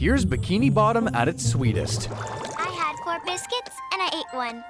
Here's Bikini Bottom at its sweetest. I had 4 biscuits and I ate 1. Then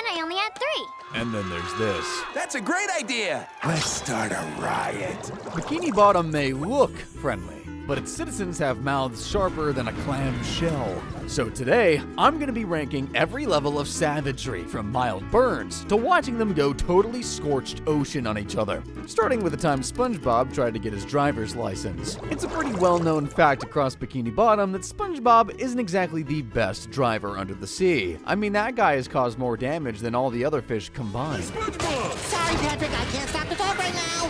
I only had 3. And then there's this. That's a great idea. Let's start a riot. Bikini Bottom may look friendly, but its citizens have mouths sharper than a clam shell. So today, I'm gonna be ranking every level of savagery, from mild burns to watching them go totally scorched ocean on each other. Starting with the time Spongebob tried to get his driver's license. It's a pretty well-known fact across Bikini Bottom that Spongebob isn't exactly the best driver under the sea. I mean, that guy has caused more damage than all the other fish combined. SpongeBob! Sorry, Patrick, I can't stop the talk right now.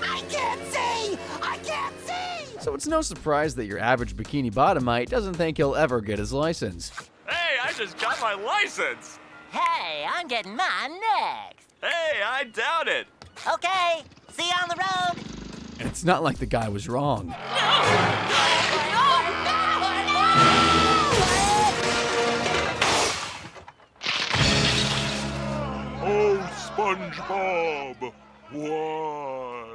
I can't see! I can't see! So it's no surprise that your average Bikini Bottomite doesn't think he'll ever get his license. Hey, I just got my license! Hey, I'm getting mine next. Hey, I doubt it! Okay, see you on the road. And it's not like the guy was wrong. Oh, SpongeBob! Why?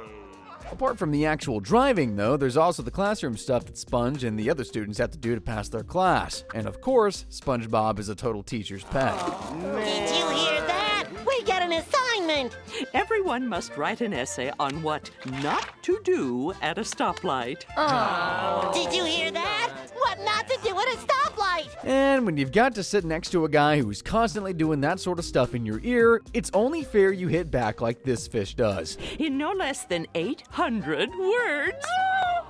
Apart from the actual driving, though, there's also the classroom stuff that Sponge and the other students have to do to pass their class. And of course, SpongeBob is a total teacher's pet. Did you hear that? We get an assignment. Everyone must write an essay on what not to do at a stoplight. Did you hear that? What not to do at a stoplight. And when you've got to sit next to a guy who's constantly doing that sort of stuff in your ear, it's only fair you hit back like this fish does. In no less than 800 words.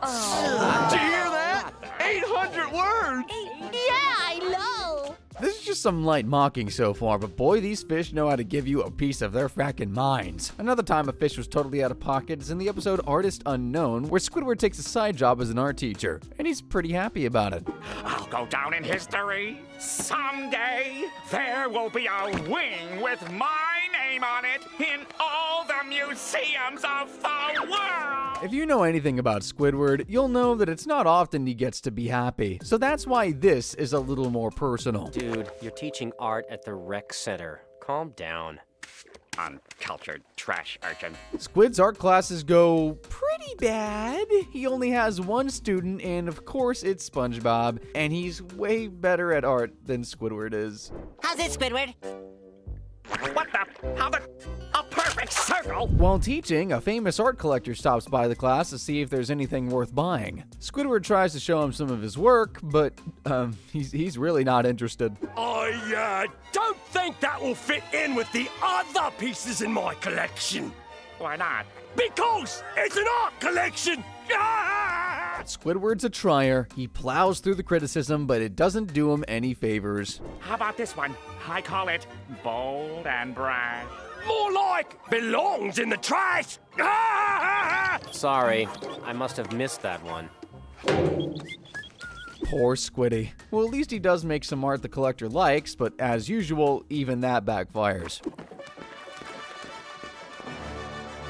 Did you hear that? 800 words! Yeah, I know. This is just some light mocking so far, but boy, these fish know how to give you a piece of their frackin' minds. Another time a fish was totally out of pocket is in the episode Artist Unknown, where Squidward takes a side job as an art teacher, and he's pretty happy about it. I'll go down in history. Someday, there will be a wing with my name on it in all the museums of the world. If you know anything about Squidward, you'll know that it's not often he gets to be happy. So that's why this is a little more personal. Dude, you're teaching art at the rec center. Calm down. Uncultured trash urchin. Squid's art classes go pretty bad. He only has one student, and of course it's SpongeBob, and he's way better at art than Squidward is. How's it, Squidward? What the? How the? A perfect circle! While teaching, a famous art collector stops by the class to see if there's anything worth buying. Squidward tries to show him some of his work, but he's really not interested. I don't think that will fit in with the other pieces in my collection. Why not? Because it's an art collection! Squidward's a trier. He plows through the criticism, but it doesn't do him any favors. How about this one? I call it bold and brash. More like belongs in the trash! Sorry, I must have missed that one. Poor Squiddy. Well, at least he does make some art the collector likes, but as usual, even that backfires.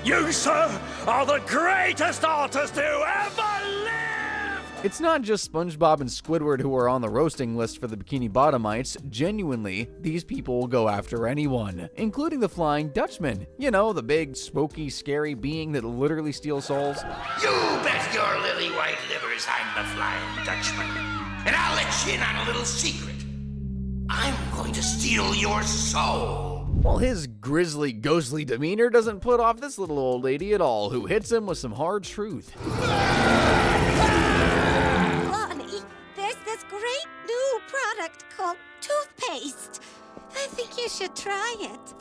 You, sir, are the greatest artist who ever lived! It's not just SpongeBob and Squidward who are on the roasting list for the Bikini Bottomites. Genuinely, these people will go after anyone, including the Flying Dutchman. You know, the big, smoky, scary being that literally steals souls. You bet your lily white livers I'm the Flying Dutchman. And I'll let you in on a little secret. I'm going to steal your soul. Well, his grisly, ghostly demeanor doesn't put off this little old lady at all, who hits him with some hard truth. There's this great new product called toothpaste. I think you should try it.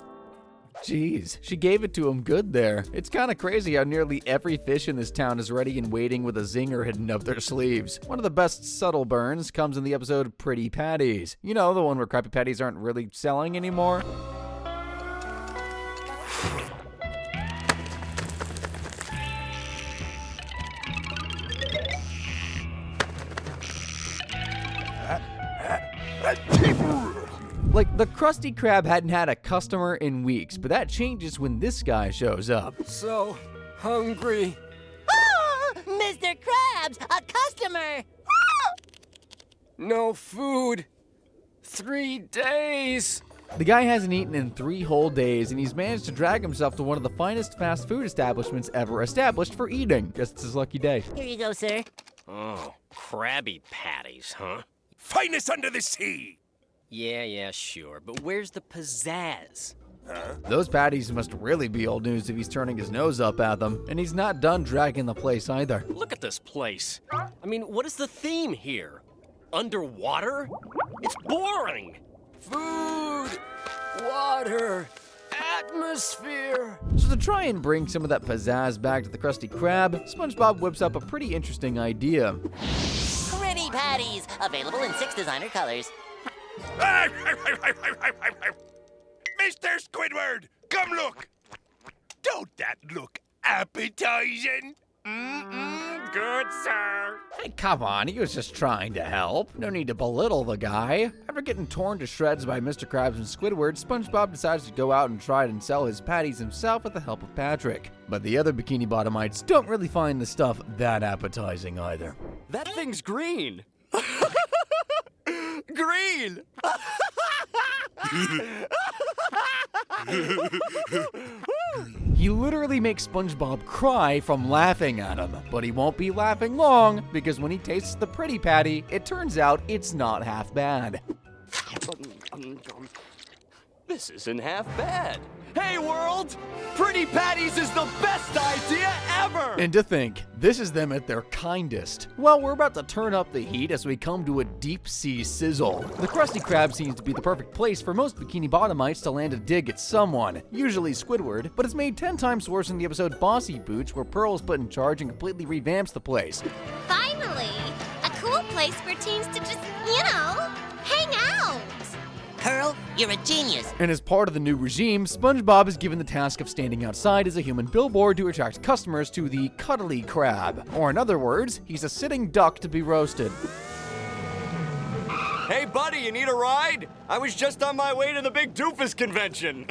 Jeez, she gave it to him good there. It's kind of crazy how nearly every fish in this town is ready and waiting with a zinger hidden up their sleeves. One of the best subtle burns comes in the episode Pretty Patties. You know, the one where Krabby Patties aren't really selling anymore. Like, the Krusty Krab hadn't had a customer in weeks, but that changes when this guy shows up. So hungry. Oh, Mr. Krabs, a customer. No food. 3 days. The guy hasn't eaten in 3 whole days, and he's managed to drag himself to one of the finest fast food establishments ever established for eating. Guess it's his lucky day. Here you go, sir. Oh, Krabby Patties, huh? Finest under the sea! Yeah, sure. But where's the pizzazz? Those patties must really be old news if he's turning his nose up at them, and he's not done dragging the place either. Look at this place. I mean, what is the theme here? Underwater? It's boring. Food, water, atmosphere. So to try and bring some of that pizzazz back to the Krusty Krab, SpongeBob whips up a pretty interesting idea. Pretty patties, available in 6 designer colors. Mr. Squidward, come look! Don't that look appetizing? Good, sir. Hey, come on, he was just trying to help. No need to belittle the guy. After getting torn to shreds by Mr. Krabs and Squidward, SpongeBob decides to go out and try and sell his patties himself with the help of Patrick. But the other Bikini Bottomites don't really find the stuff that appetizing either. That thing's green. Green! He literally makes SpongeBob cry from laughing at him, but he won't be laughing long because when he tastes the pretty patty, it turns out it's not half bad. This isn't half bad. Hey, world! Pretty Patties is the best idea ever! And to think, this is them at their kindest. Well, we're about to turn up the heat as we come to a deep sea sizzle. The Krusty Krab seems to be the perfect place for most Bikini Bottomites to land a dig at someone, usually Squidward, but it's made 10 times worse in the episode Bossy Booch, where Pearl is put in charge and completely revamps the place. Finally, a cool place for teens to just, hang out. Pearl, you're a genius. And as part of the new regime, SpongeBob is given the task of standing outside as a human billboard to attract customers to the Cuddly Crab. Or in other words, he's a sitting duck to be roasted. Hey, buddy, you need a ride? I was just on my way to the Big Doofus convention.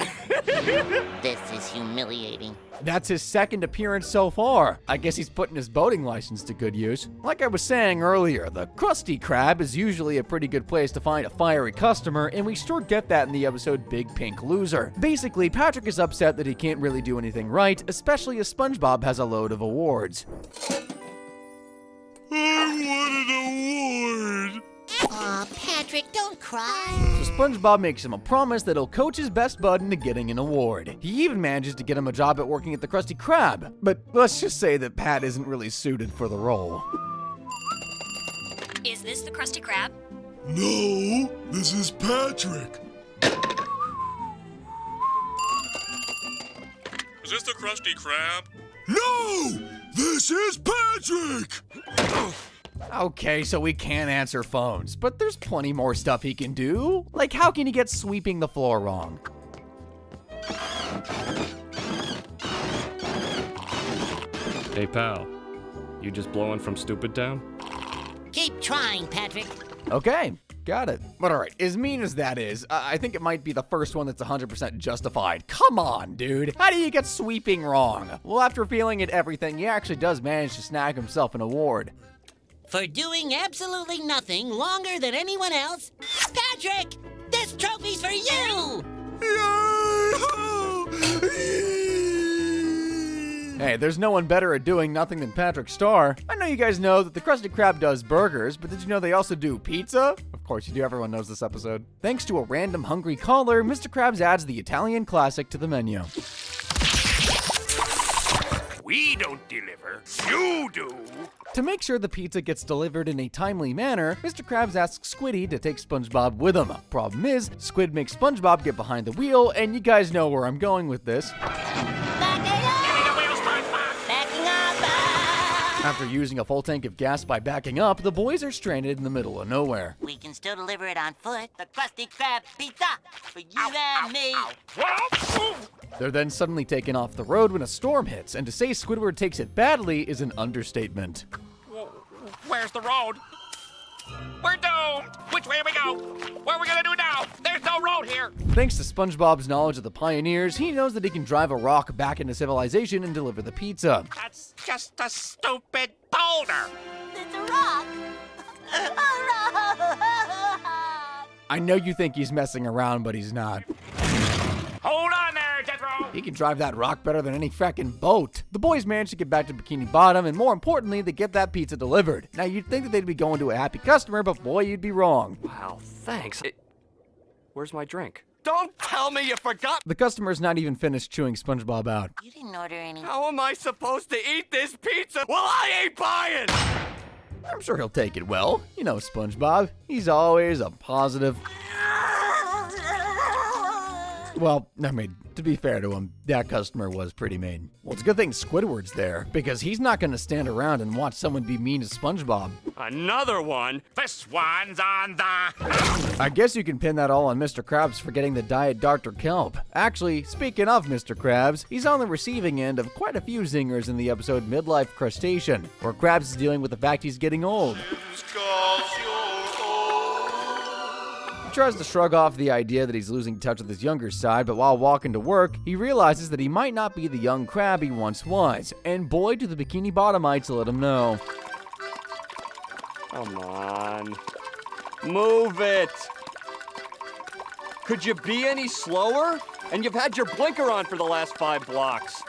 This is humiliating. That's his second appearance so far. I guess he's putting his boating license to good use. Like I was saying earlier, the Krusty Krab is usually a pretty good place to find a fiery customer, and we sure get that in the episode Big Pink Loser. Basically, Patrick is upset that he can't really do anything right, especially as SpongeBob has a load of awards. I want an award! Aw, Patrick, don't cry. So SpongeBob makes him a promise that he'll coach his best bud into getting an award. He even manages to get him a job at working at the Krusty Krab. But let's just say that Pat isn't really suited for the role. Is this the Krusty Krab? No, this is Patrick. Is this the Krusty Krab? No, this is Patrick. Okay, so we can't answer phones, but there's plenty more stuff he can do. Like, how can he get sweeping the floor wrong? Hey, pal. You just blowing from Stupid Town? Keep trying, Patrick. Okay, got it. But alright, as mean as that is, I think it might be the first one that's 100% justified. Come on, dude. How do you get sweeping wrong? Well, after feeling at everything, he actually does manage to snag himself an award. For doing absolutely nothing longer than anyone else, Patrick, this trophy's for you! Hey, there's no one better at doing nothing than Patrick Star. I know you guys know that the Krusty Krab does burgers, but did you know they also do pizza? Of course you do, everyone knows this episode. Thanks to a random hungry caller, Mr. Krabs adds the Italian classic to the menu. We don't deliver, you do. To make sure the pizza gets delivered in a timely manner, Mr. Krabs asks Squiddy to take SpongeBob with him. Problem is, Squid makes SpongeBob get behind the wheel, and you guys know where I'm going with this. After using a full tank of gas by backing up, the boys are stranded in the middle of nowhere. We can still deliver it on foot. The Krusty Krab pizza for you and me. They're then suddenly taken off the road when a storm hits, and to say Squidward takes it badly is an understatement. Where's the road? We're doomed! Which way do we go? What are we gonna do now? There's no road here! Thanks to SpongeBob's knowledge of the pioneers, he knows that he can drive a rock back into civilization and deliver the pizza. That's just a stupid boulder! It's a rock! A rock! I know you think he's messing around, but he's not. Hold on there, Jethro! He can drive that rock better than any frackin' boat. The boys manage to get back to Bikini Bottom, and more importantly, they get that pizza delivered. Now, you'd think that they'd be going to a happy customer, but boy, you'd be wrong. Wow, thanks. Where's my drink? Don't tell me you forgot! The customer's not even finished chewing SpongeBob out. You didn't order any. How am I supposed to eat this pizza? Well, I ain't buying! I'm sure he'll take it well. You know SpongeBob. He's always a positive. Well, I mean, to be fair to him, that customer was pretty mean. Well, it's a good thing Squidward's there, because he's not going to stand around and watch someone be mean to SpongeBob. Another one? This one's on the... I guess you can pin that all on Mr. Krabs for getting the Diet Dr. Kelp. Actually, speaking of Mr. Krabs, he's on the receiving end of quite a few zingers in the episode Midlife Crustacean, where Krabs is dealing with the fact he's getting old. He tries to shrug off the idea that he's losing touch with his younger side, but while walking to work, he realizes that he might not be the young Crab he once was, and boy do the Bikini Bottomites let him know. Come on. Move it! Could you be any slower? And you've had your blinker on for the last 5 blocks.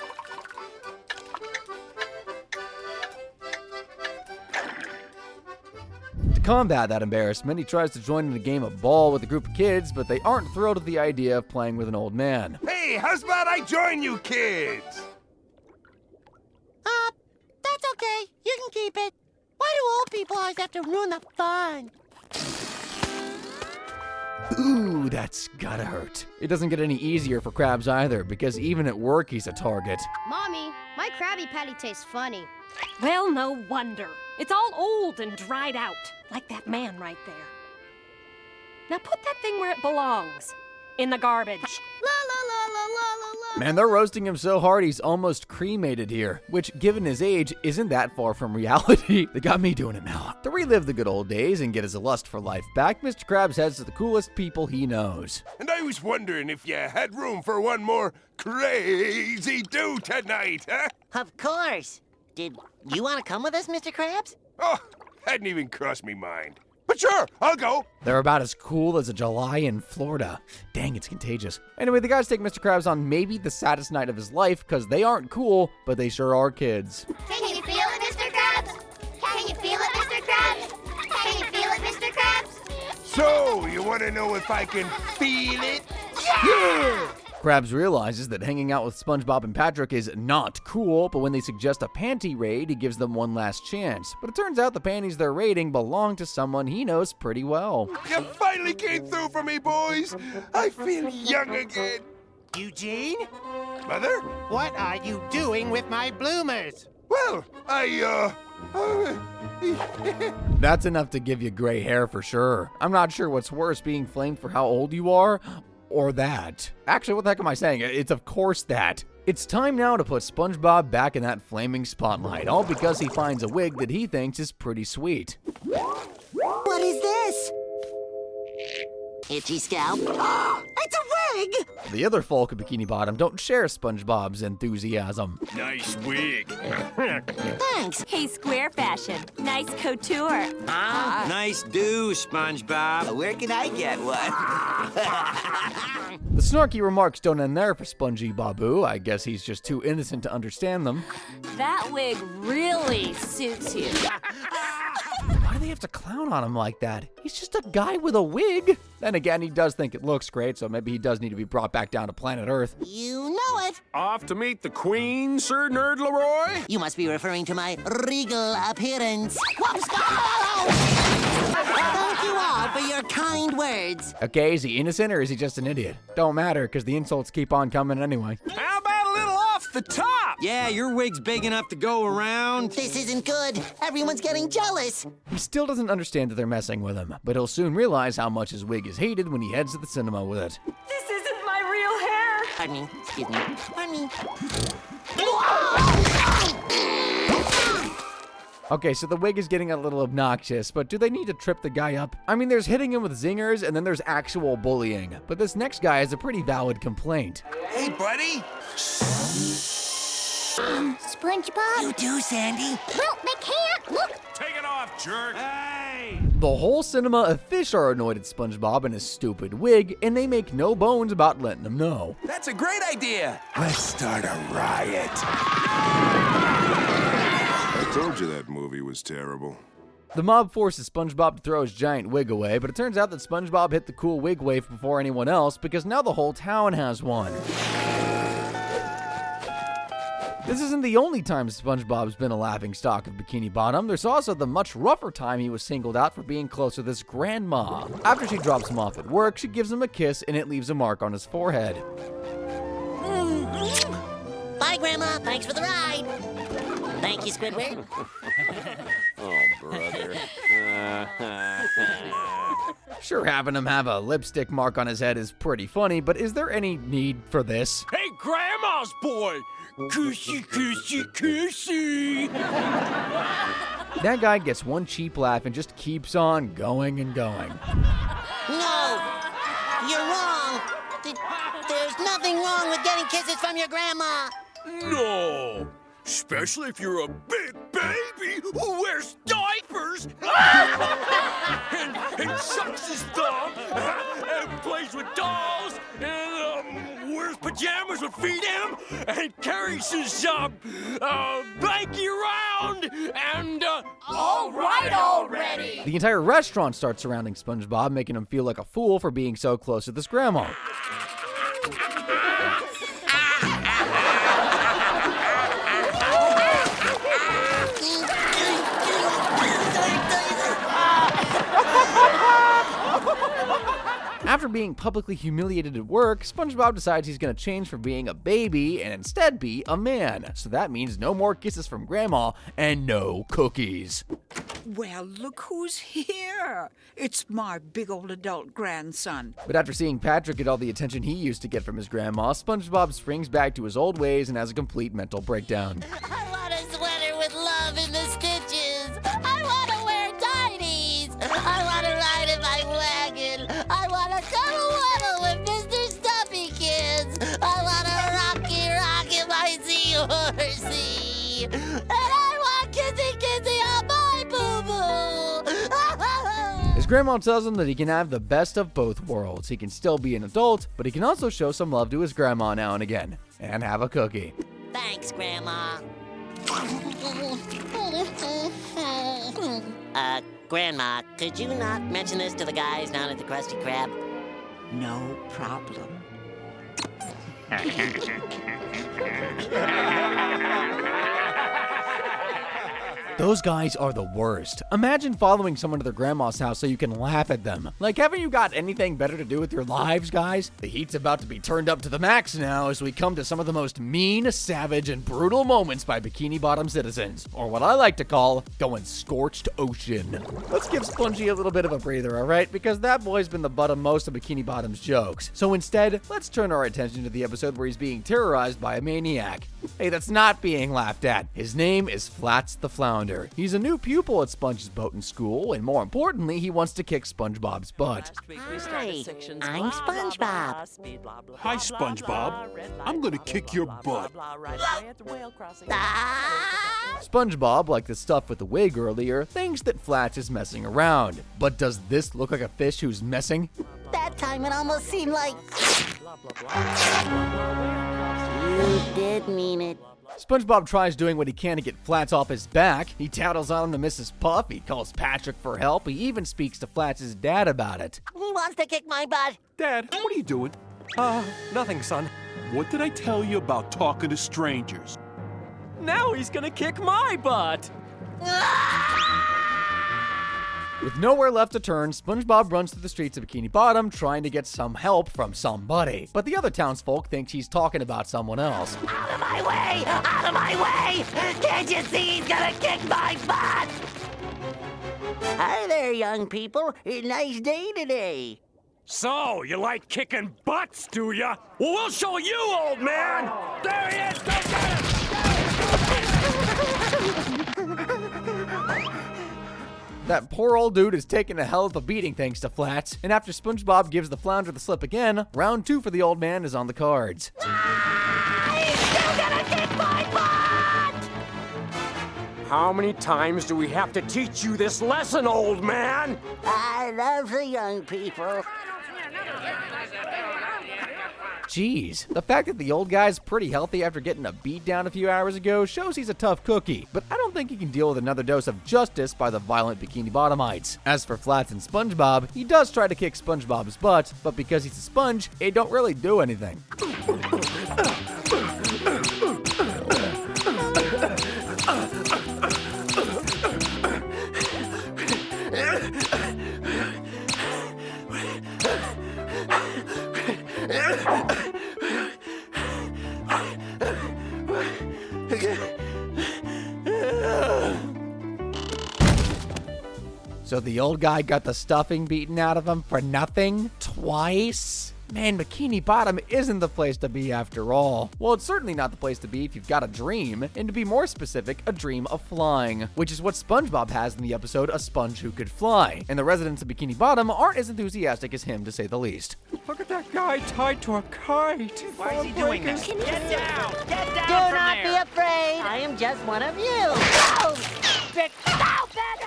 To combat that embarrassment, he tries to join in a game of ball with a group of kids, but they aren't thrilled at the idea of playing with an old man. Hey, how's about I join you kids? That's okay. You can keep it. Why do old people always have to ruin the fun? Ooh, that's gotta hurt. It doesn't get any easier for Krabs either, because even at work he's a target. Mommy, my Krabby Patty tastes funny. Well, no wonder. It's all old and dried out, like that man right there. Now put that thing where it belongs, in the garbage. La la la la la la la. Man, they're roasting him so hard he's almost cremated here, which, given his age, isn't that far from reality. They got me doing it now. To relive the good old days and get his lust for life back, Mr. Krabs heads to the coolest people he knows. And I was wondering if you had room for one more crazy do tonight, huh? Of course. Did you want to come with us, Mr. Krabs? Oh, hadn't even crossed me mind. But sure, I'll go. They're about as cool as a July in Florida. Dang, it's contagious. Anyway, the guys take Mr. Krabs on maybe the saddest night of his life, because they aren't cool, but they sure are kids. Can you feel it, Mr. Krabs? Can you feel it, Mr. Krabs? Can you feel it, Mr. Krabs? So, you want to know if I can feel it? Yeah! Krabs realizes that hanging out with SpongeBob and Patrick is not cool, but when they suggest a panty raid, he gives them one last chance. But it turns out the panties they're raiding belong to someone he knows pretty well. You finally came through for me, boys. I feel young again. Eugene? Mother? What are you doing with my bloomers? Well, That's enough to give you gray hair for sure. I'm not sure what's worse, being flamed for how old you are, or that. Actually, what the heck am I saying? It's of course that. It's time now to put SpongeBob back in that flaming spotlight, all because he finds a wig that he thinks is pretty sweet. What is this? Itchy scalp. It's a wig! The other folk of Bikini Bottom don't share SpongeBob's enthusiasm. Nice wig. Thanks. Hey, Square Fashion. Nice couture. Nice do, SpongeBob. Where can I get one? The snarky remarks don't end there for Spongy Babu. I guess he's just too innocent to understand them. That wig really suits you. Why do they have to clown on him like that? He's just a guy with a wig. Then again, he does think it looks great, so maybe he does need to be brought back down to planet Earth. You know it. Off to meet the Queen, Sir Nerd Leroy? You must be referring to my regal appearance. Thank you all for your kind words. Okay, is he innocent or is he just an idiot? Don't matter, because the insults keep on coming anyway. How about a little off the top? Yeah, your wig's big enough to go around. This isn't good. Everyone's getting jealous. He still doesn't understand that they're messing with him, but he'll soon realize how much his wig is hated when he heads to the cinema with it. This isn't my real hair. Pardon me. Excuse me. Pardon me. Okay, so the wig is getting a little obnoxious, but do they need to trip the guy up? I mean, there's hitting him with zingers, and then there's actual bullying. But this next guy has a pretty valid complaint. Hey, buddy. SpongeBob? You do, Sandy. Well, they can't. Look. Take it off, jerk. Hey! The whole cinema of fish are annoyed at SpongeBob and his stupid wig, and they make no bones about letting him know. That's a great idea. Let's start a riot. I told you that movie was terrible. The mob forces SpongeBob to throw his giant wig away, but it turns out that SpongeBob hit the cool wig wave before anyone else because now the whole town has one. This isn't the only time SpongeBob's been a laughingstock of Bikini Bottom. There's also the much rougher time he was singled out for being close with his grandma. After she drops him off at work, she gives him a kiss and it leaves a mark on his forehead. Bye, Grandma. Thanks for the ride. Thank you, Squidward. Oh, brother. Sure, having him have a lipstick mark on his head is pretty funny, but is there any need for this? Hey, Grandma's boy! Kissy, kissy, kissy! That guy gets one cheap laugh and just keeps on going and going. No, you're wrong. There's nothing wrong with getting kisses from your grandma. No! Especially if you're a big baby who wears diapers and sucks his thumb and plays with dolls and wears pajamas that feed him and carries his blankie around and All right already! The entire restaurant starts surrounding SpongeBob, making him feel like a fool for being so close with his grandma. After being publicly humiliated at work, SpongeBob decides he's gonna change from being a baby and instead be a man. So that means no more kisses from Grandma and no cookies. Well, look who's here. It's my big old adult grandson. But after seeing Patrick get all the attention he used to get from his grandma, SpongeBob springs back to his old ways and has a complete mental breakdown. I want a sweater with love in the stitches. I want to wear tighties. I want to ride in my wagon. I want to cuddle with Mr. Stuffy Kids. I want to rock in my seahorsey. And I want kissy on my boo-boo. His grandma tells him that he can have the best of both worlds. He can still be an adult, but he can also show some love to his grandma now and again. And have a cookie. Thanks, Grandma. Grandma, could you not mention this to the guys down at the Krusty Krab? No problem. Those guys are the worst. Imagine following someone to their grandma's house so you can laugh at them. Like, haven't you got anything better to do with your lives, guys? The heat's about to be turned up to the max now as we come to some of the most mean, savage, and brutal moments by Bikini Bottom citizens. Or what I like to call, going scorched ocean. Let's give Spongy a little bit of a breather, alright? Because that boy's been the butt of most of Bikini Bottom's jokes. So instead, let's turn our attention to the episode where he's being terrorized by a maniac. Hey, that's not being laughed at. His name is Flats the Flounder. He's a new pupil at Sponge's boating school, and more importantly, he wants to kick SpongeBob's butt. Hi, I'm SpongeBob. Hi, SpongeBob. I'm gonna kick your butt. SpongeBob, like the stuff with the wig earlier, thinks that Flats is messing around. But does this look like a fish who's messing? That time it almost seemed like... You did mean it. SpongeBob tries doing what he can to get Flats off his back. He tattles on him to Mrs. Puff. He calls Patrick for help. He even speaks to Flats' dad about it. He wants to kick my butt. Dad, what are you doing? Nothing, son. What did I tell you about talking to strangers? Now he's gonna kick my butt. With nowhere left to turn, SpongeBob runs through the streets of Bikini Bottom trying to get some help from somebody. But the other townsfolk think he's talking about someone else. Out of my way! Out of my way! Can't you see he's gonna kick my butt? Hi there, young people. Nice day today. So, you like kicking butts, do ya? Well, we'll show you, old man! There he is! Go get him! That poor old dude is taking a hell of a beating thanks to Flats. And after SpongeBob gives the flounder the slip again, round 2 for the old man is on the cards. He's still gonna kick my butt! How many times do we have to teach you this lesson, old man? I love the young people. Jeez, the fact that the old guy's pretty healthy after getting a beat down a few hours ago shows he's a tough cookie, but I don't think he can deal with another dose of justice by the violent Bikini Bottomites. As for Flats and Spongebob, he does try to kick Spongebob's butt, but because he's a sponge, it don't really do anything. So the old guy got the stuffing beaten out of him for nothing? Twice? Man, Bikini Bottom isn't the place to be after all. Well, it's certainly not the place to be if you've got a dream, and to be more specific, a dream of flying, which is what Spongebob has in the episode A Sponge Who Could Fly, and the residents of Bikini Bottom aren't as enthusiastic as him, to say the least. Look at that guy tied to a kite. Why is he doing that? Get down! Get down Do from not there! be afraid. I am just one of you. Oh!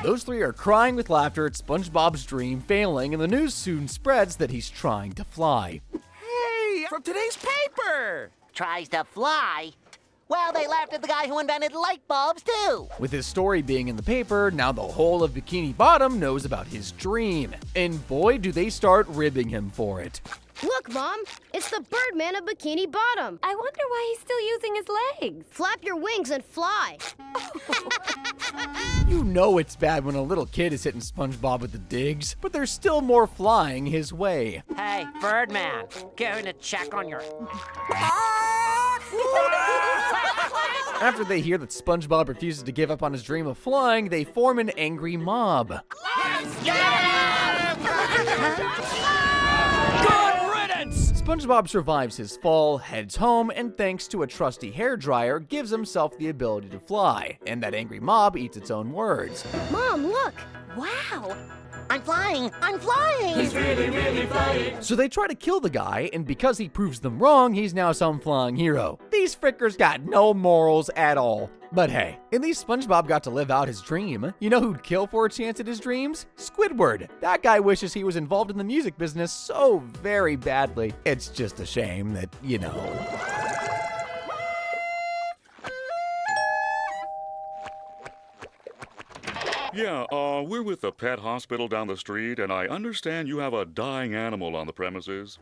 Those three are crying with laughter at SpongeBob's dream failing, and the news soon spreads that he's trying to fly. Hey, from today's paper. Tries to fly? Well, they laughed at the guy who invented light bulbs, too. With his story being in the paper, now the whole of Bikini Bottom knows about his dream. And boy, do they start ribbing him for it. Look, Mom, it's the Birdman of Bikini Bottom. I wonder why he's still using his legs. Flap your wings and fly. You know it's bad when a little kid is hitting SpongeBob with the digs, but there's still more flying his way. Hey, Birdman, going to check on your... After they hear that SpongeBob refuses to give up on his dream of flying, they form an angry mob. SpongeBob survives his fall, heads home, and thanks to a trusty hairdryer, gives himself the ability to fly. And that angry mob eats its own words. Mom, look! Wow! I'm flying! I'm flying! He's really, really flying! So they try to kill the guy, and because he proves them wrong, he's now some flying hero. These frickers got no morals at all. But hey, at least SpongeBob got to live out his dream. You know who'd kill for a chance at his dreams? Squidward. That guy wishes he was involved in the music business so very badly. It's just a shame that, you know... Yeah, we're with the pet hospital down the street, and I understand you have a dying animal on the premises.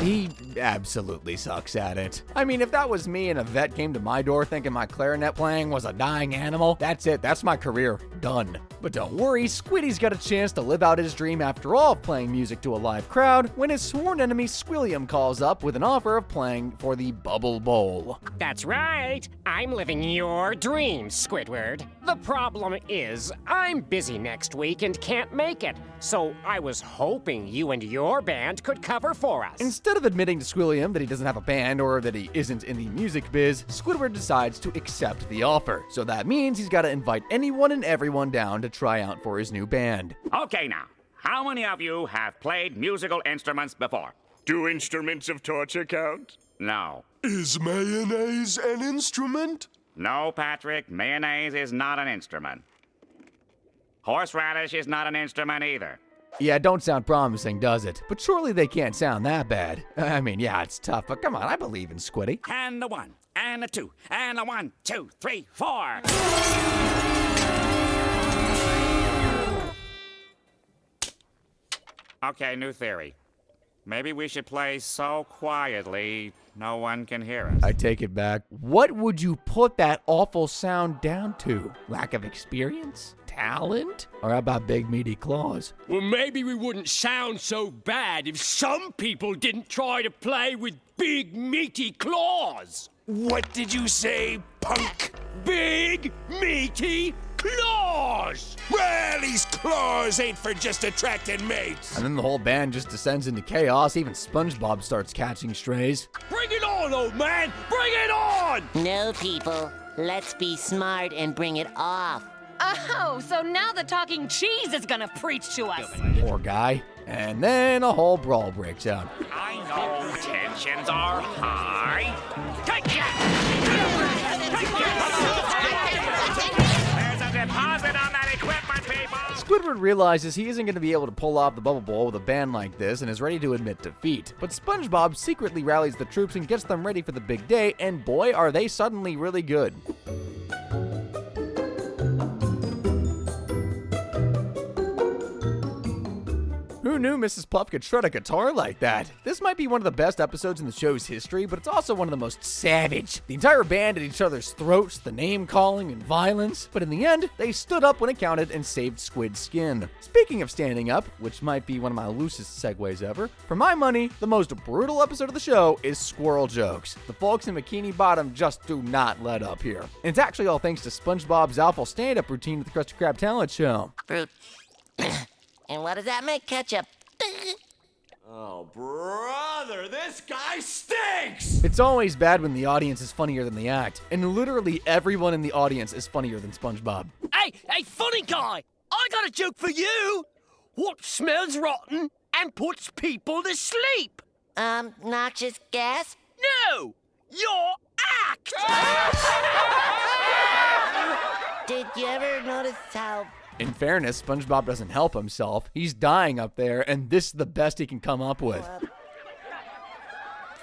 He absolutely sucks at it. I mean, if that was me and a vet came to my door thinking my clarinet playing was a dying animal, that's it. That's my career. Done. But don't worry, Squiddy's got a chance to live out his dream after all, playing music to a live crowd, when his sworn enemy Squilliam calls up with an offer of playing for the Bubble Bowl. That's right. I'm living your dreams, Squidward. The problem is, I'm busy next week and can't make it, so I was hoping you and your band could cover for us. Instead of admitting to Squilliam that he doesn't have a band or that he isn't in the music biz, Squidward decides to accept the offer. So that means he's got to invite anyone and everyone down to try out for his new band. Okay, now, how many of you have played musical instruments before? Do instruments of torture count? No. Is mayonnaise an instrument? No, Patrick, mayonnaise is not an instrument. Horseradish is not an instrument either. Yeah, it don't sound promising, does it? But surely they can't sound that bad. I mean, yeah, it's tough, but come on, I believe in Squiddy. And a 1, and a 2, and a 1, 2, 3, 4. Okay, new theory. Maybe we should play so quietly no one can hear us. I take it back. What would you put that awful sound down to? Lack of experience? Talent? Or how about big meaty claws? Well, maybe we wouldn't sound so bad if some people didn't try to play with big meaty claws. What did you say, punk? Big meaty claws! Well, these claws ain't for just attracting mates. And then the whole band just descends into chaos. Even Spongebob starts catching strays. Bring it on, old man! Bring it on! No, people. Let's be smart and bring it off. Oh, so now the talking cheese is gonna preach to us. Poor guy. And then a whole brawl breaks out. I know tensions are high. Take that! There's a Squidward realizes he isn't going to be able to pull off the bubble bowl with a band like this and is ready to admit defeat. But SpongeBob secretly rallies the troops and gets them ready for the big day, and boy, are they suddenly really good. Who knew Mrs. Puff could shred a guitar like that? This might be one of the best episodes in the show's history, but it's also one of the most savage. The entire band at each other's throats, the name-calling and violence, but in the end, they stood up when it counted and saved Squid's skin. Speaking of standing up, which might be one of my loosest segues ever, for my money, the most brutal episode of the show is Squirrel Jokes. The folks in Bikini Bottom just do not let up here. And it's actually all thanks to SpongeBob's awful stand-up routine at the Krusty Krab talent show. Fruit. And what does that make, ketchup? Oh, brother, this guy stinks! It's always bad when the audience is funnier than the act, and literally everyone in the audience is funnier than SpongeBob. Hey, funny guy! I got a joke for you! What smells rotten and puts people to sleep? Noxious gas? No! Your act! Did you ever notice how... In fairness, SpongeBob doesn't help himself. He's dying up there, and this is the best he can come up with.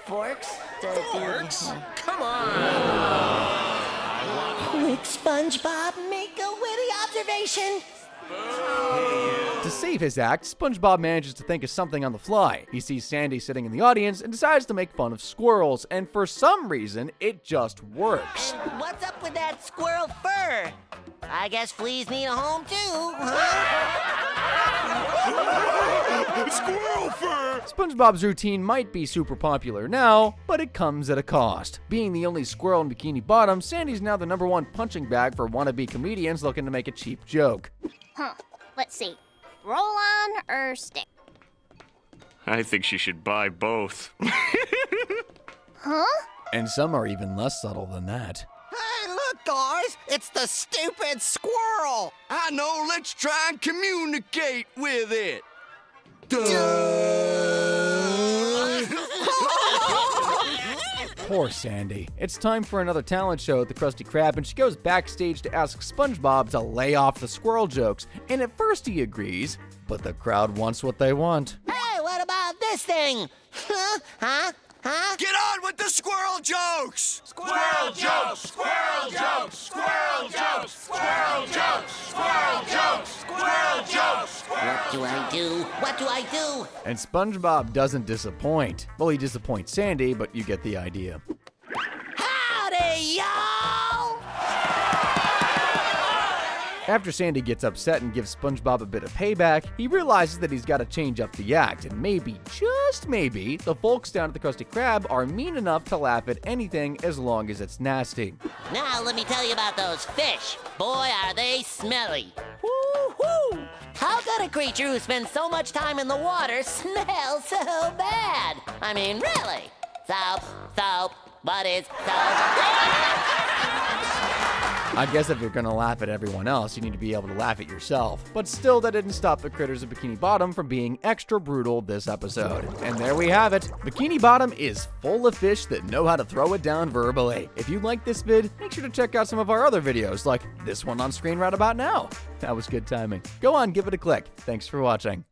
Forks? Forks? Come on! Quick, SpongeBob, make a witty observation. To save his act, SpongeBob manages to think of something on the fly. He sees Sandy sitting in the audience and decides to make fun of squirrels, and for some reason, it just works. And what's up with that squirrel fur? I guess fleas need a home too, huh? Squirrel fur! SpongeBob's routine might be super popular now, but it comes at a cost. Being the only squirrel in Bikini Bottom, Sandy's now the #1 punching bag for wannabe comedians looking to make a cheap joke. Huh. Let's see. Roll on or stick? I think she should buy both. Huh? And some are even less subtle than that. Hey, look, guys! It's the stupid squirrel! I know, let's try and communicate with it. Poor Sandy. It's time for another talent show at the Krusty Krab, and she goes backstage to ask SpongeBob to lay off the squirrel jokes. And at first he agrees, but the crowd wants what they want. Hey, what about this thing? Huh? Get on with the squirrel jokes! Squirrel jokes! Squirrel jokes! Squirrel jokes! Squirrel jokes! Squirrel jokes! Squirrel jokes! What do I do? What do I do? And SpongeBob doesn't disappoint. Well, he disappoints Sandy, but you get the idea. Howdy, y'all! After Sandy gets upset and gives SpongeBob a bit of payback, he realizes that he's got to change up the act, and maybe, just maybe, the folks down at the Krusty Krab are mean enough to laugh at anything as long as it's nasty. Now let me tell you about those fish. Boy, are they smelly. Woo-hoo! How could a creature who spends so much time in the water smell so bad? I mean, really? Soap, what is soap? I guess if you're gonna laugh at everyone else, you need to be able to laugh at yourself. But still, that didn't stop the critters of Bikini Bottom from being extra brutal this episode. And there we have it. Bikini Bottom is full of fish that know how to throw it down verbally. If you like this vid, make sure to check out some of our other videos, like this one on screen right about now. That was good timing. Go on, give it a click. Thanks for watching.